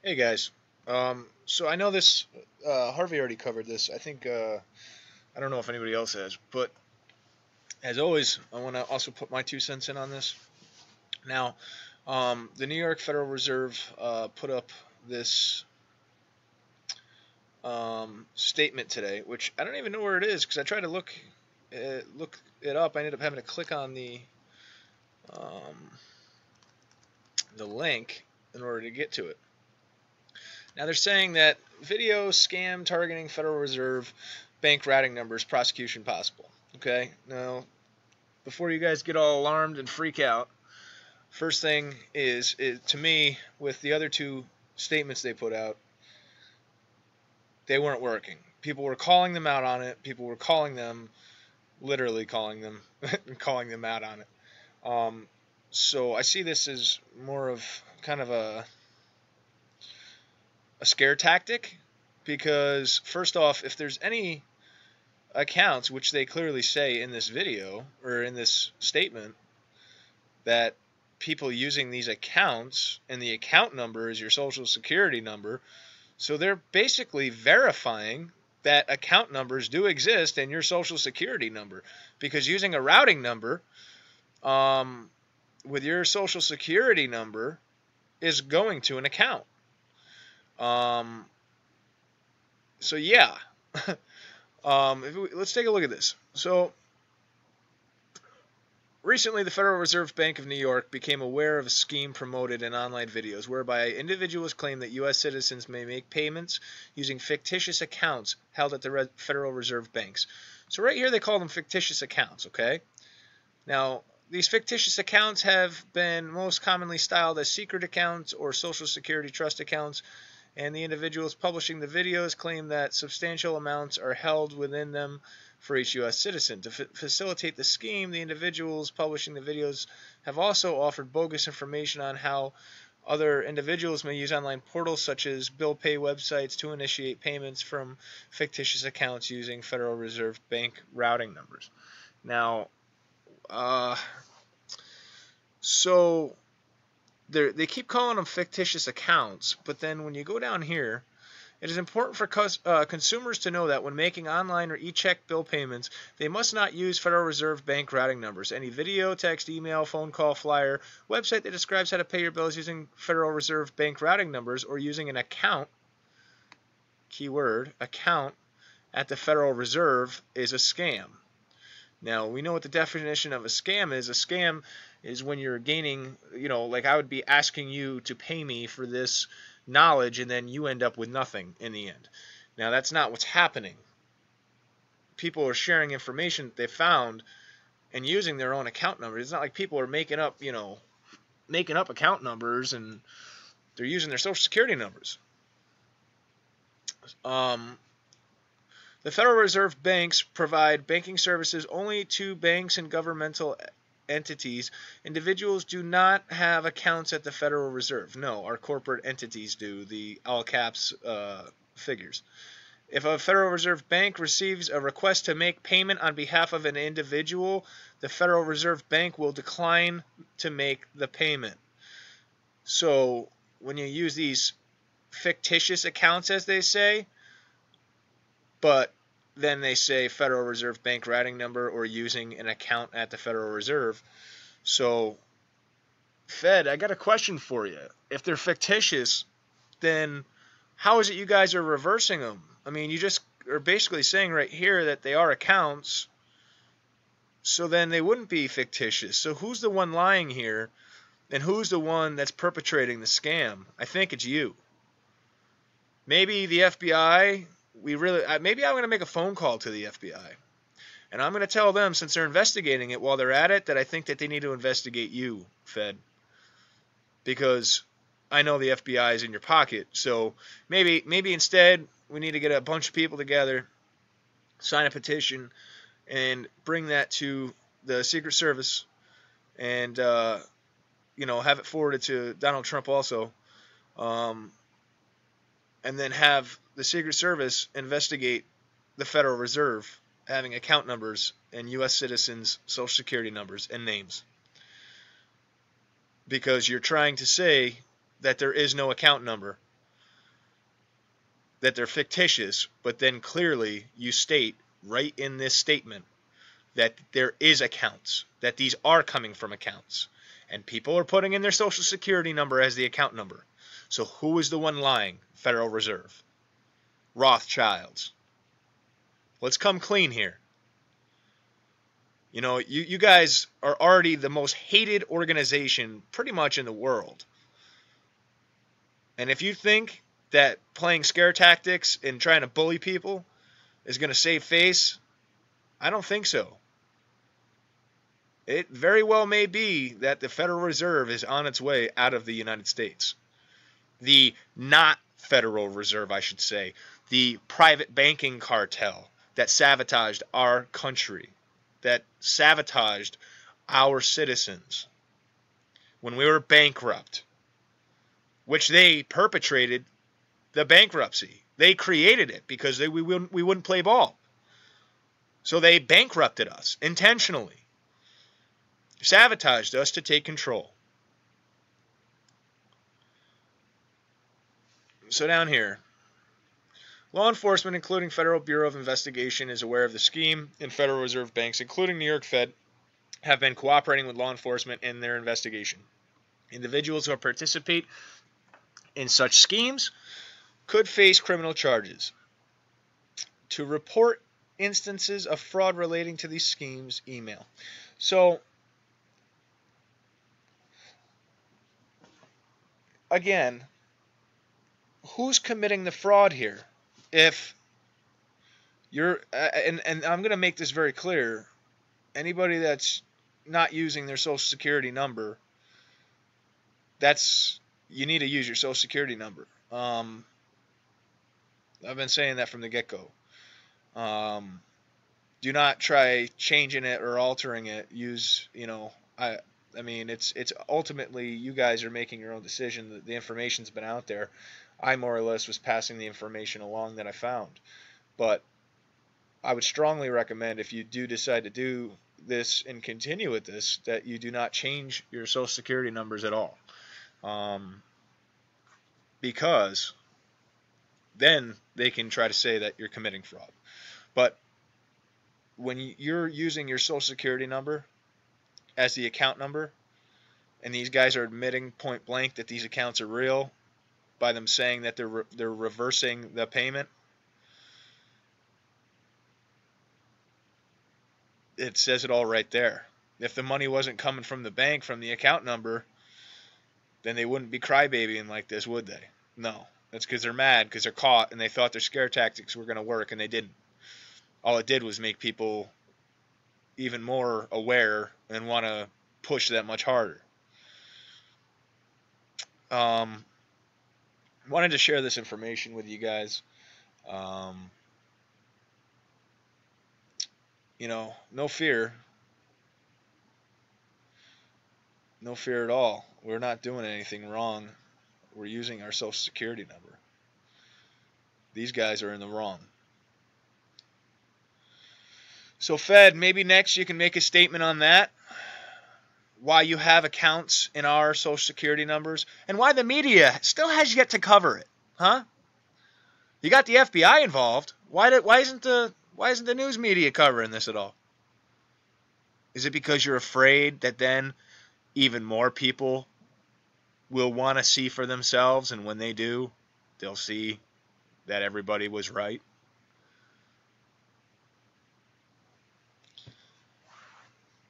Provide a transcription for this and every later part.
Hey guys, so I know this. Harvey already covered this. I don't know if anybody else has, but as always, I want to also put my 2 cents in on this. Now, the New York Federal Reserve put up this statement today, which I don't even know where it is because I tried to look it up. I ended up having to click on um, the link in order to get to it. Now they're saying that video scam targeting Federal Reserve bank routing numbers, prosecution possible. Okay, now before you guys get all alarmed and freak out, first thing is to me, with the other two statements they put out, they weren't working. People were calling them out on it. People were calling them, literally calling them, calling them out on it. Um, so I see this as more of kind of a scare tactic because first off, if there's any accounts, which they clearly say in this video or in this statement, that people using these accounts and the account number is your social security number. So they're basically verifying that account numbers do exist and your social security number, because using a routing number with your social security number is going to an account. Um, so yeah, let's take a look at this. So recently, the Federal Reserve Bank of New York became aware of a scheme promoted in online videos whereby individuals claim that U.S. citizens may make payments using fictitious accounts held at the Federal Reserve banks. So right here they call them fictitious accounts, okay? Now, these fictitious accounts have been most commonly styled as secret accounts or Social Security trust accounts, and the individuals publishing the videos claim that substantial amounts are held within them for each U.S. citizen. To facilitate the scheme, the individuals publishing the videos have also offered bogus information on how other individuals may use online portals such as bill pay websites to initiate payments from fictitious accounts using Federal Reserve Bank routing numbers. Now, so they keep calling them fictitious accounts, but then when you go down here, it is important for consumers to know that when making online or e-check bill payments, they must not use Federal Reserve Bank routing numbers. Any video, text, email, phone call, flyer, website that describes how to pay your bills using Federal Reserve Bank routing numbers or using an account, keyword, account, at the Federal Reserve is a scam. Now, we know what the definition of a scam is. A scam is when you're gaining, like I would be asking you to pay me for this knowledge and then you end up with nothing in the end. Now, that's not what's happening. People are sharing information that they found and using their own account numbers. It's not like people are making up account numbers and they're using their social security numbers. The Federal Reserve banks provide banking services only to banks and governmental entities. Individuals do not have accounts at the Federal Reserve. No, our corporate entities do, the all caps figures. If a Federal Reserve bank receives a request to make payment on behalf of an individual, the Federal Reserve Bank will decline to make the payment. So when you use these fictitious accounts, as they say, but then they say Federal Reserve Bank routing number or using an account at the Federal Reserve. So, Fed, I got a question for you. If they're fictitious, then how is it you guys are reversing them? I mean, you just are basically saying right here that they are accounts, so then they wouldn't be fictitious. So who's the one lying here, and who's the one that's perpetrating the scam? I think it's you. Maybe the FBI. Maybe I'm going to make a phone call to the FBI. And I'm going to tell them, since they're investigating it while they're at it, that I think that they need to investigate you, Fed. Because I know the FBI is in your pocket. So maybe instead we need to get a bunch of people together, sign a petition, and bring that to the Secret Service and, have it forwarded to Donald Trump also. And then have the Secret Service investigate the Federal Reserve having account numbers and U.S. citizens' social security numbers and names. Because you're trying to say that there is no account number that they're fictitious, but then clearly you state right in this statement that there is accounts, that these are coming from accounts, and people are putting in their social security number as the account number. So who is the one lying? Federal Reserve. Rothschilds. Let's come clean here. You know, you guys are already the most hated organization pretty much in the world. And if you think that playing scare tactics and trying to bully people is going to save face, I don't think so. It very well may be that the Federal Reserve is on its way out of the United States. The not Federal Reserve, I should say. The private banking cartel that sabotaged our country, that sabotaged our citizens when we were bankrupt, which they perpetrated the bankruptcy. They created it because we wouldn't play ball. So they bankrupted us intentionally, sabotaged us to take control. So down here, law enforcement, including Federal Bureau of Investigation, is aware of the scheme, and Federal Reserve banks, including New York Fed, have been cooperating with law enforcement in their investigation. Individuals who participate in such schemes could face criminal charges. To report instances of fraud relating to these schemes, email. So, again, who's committing the fraud here? If you're, and I'm going to make this very clear, anybody that's not using their Social Security number, you need to use your Social Security number. I've been saying that from the get-go. Do not try changing it or altering it. Use, I mean, it's ultimately you guys are making your own decision. The information's been out there. I more or less was passing the information along that I found. But I would strongly recommend, if you do decide to do this and continue with this, that you do not change your Social Security numbers at all. Because then they can try to say that you're committing fraud. But when you're using your Social Security number as the account number, and these guys are admitting point blank that these accounts are real by them saying that they're reversing the payment, it says it all right there. If the money wasn't coming from the bank, from the account number, then they wouldn't be crybabying like this, would they? No. That's because they're mad, because they're caught, and they thought their scare tactics were going to work, and they didn't. All it did was make people even more aware and want to push that much harder. Wanted to share this information with you guys. No fear. No fear at all. We're not doing anything wrong. We're using our Social Security number. These guys are in the wrong. So Fed, maybe next you can make a statement on that. Why you have accounts in our Social Security numbers, and why the media still has yet to cover it, huh? You got the FBI involved. Why isn't the news media covering this at all? Is it because you're afraid that then even more people will want to see for themselves, and when they do, they'll see that everybody was right?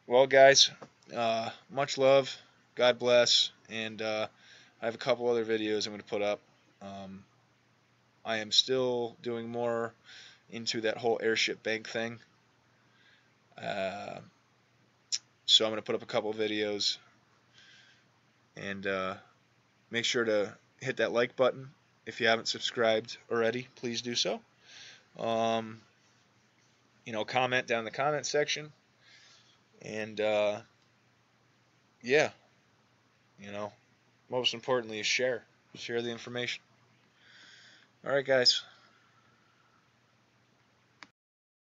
Well, guys, much love, God bless, and I have a couple other videos I'm going to put up. I am still doing more into that whole airship bank thing, so I'm going to put up a couple videos, and make sure to hit that like button. If you haven't subscribed already, please do so. Comment down in the comment section. And, yeah, most importantly is share. Share the information. All right, guys.